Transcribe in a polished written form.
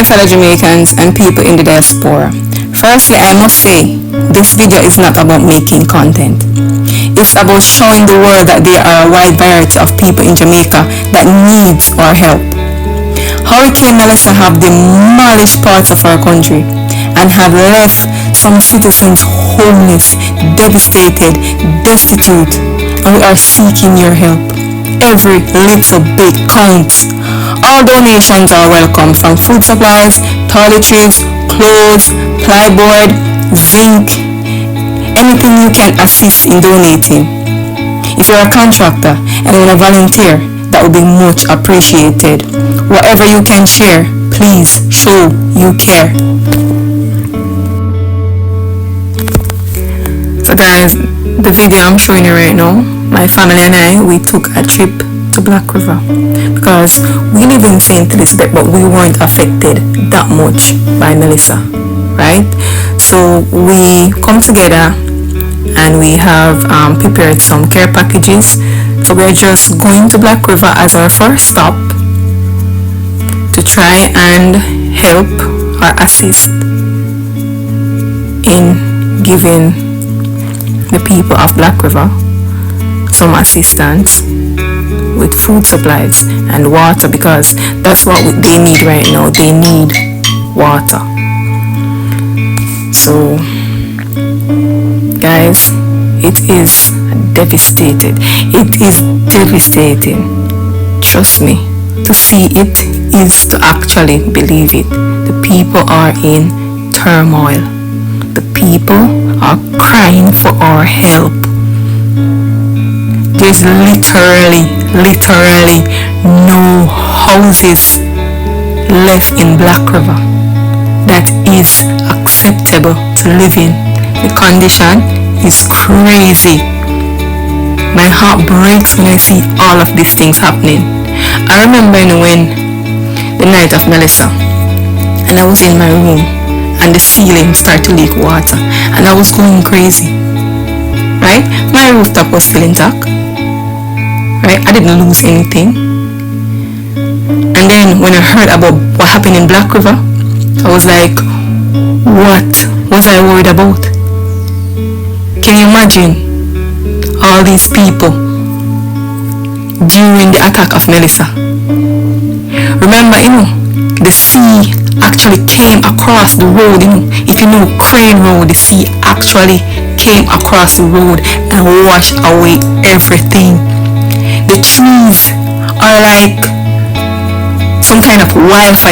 fellow Jamaicans and people in the diaspora. Firstly, I must say, this video is not about making content. It's about showing the world that there are a wide variety of people in Jamaica that needs our help. Hurricane Melissa have demolished parts of our country and have left some citizens homeless, devastated, destitute, and we are seeking your help. Every little bit counts. All donations are welcome, from food supplies, toiletries, clothes, plyboard, zinc, anything you can assist in donating. If you're a contractor and you want to volunteer, that would be much appreciated. Whatever you can share, please show you care. So guys, the video I'm showing you right now, my family and I, we took a trip to Black River because we live in St. Elizabeth, but we weren't affected that much by Melissa, right? So we come together and we have prepared some care packages. So we're just going to Black River as our first stop to try and help or assist in giving the people of Black River some assistance with food supplies and water, because that's what they need right now. They need water. So guys, it is devastating. It is devastating. Trust me. To see it is to actually believe it. The people are in turmoil. The people are crying for our help. There's literally no houses left in Black River that is acceptable to live in. The condition is crazy. My heart breaks when I see all of these things happening. I remember when the night of Melissa, and I was in my room and the ceiling started to leak water and I was going crazy, right? My rooftop was still intact, right? I didn't lose anything. And then when I heard about what happened in Black River, I was like, what was I worried about? Can you imagine all these people during the attack of Melissa? Remember, the sea actually came across the road. If you know Crane Road, the sea actually came across the road and washed away everything. The trees are like some kind of wildfire.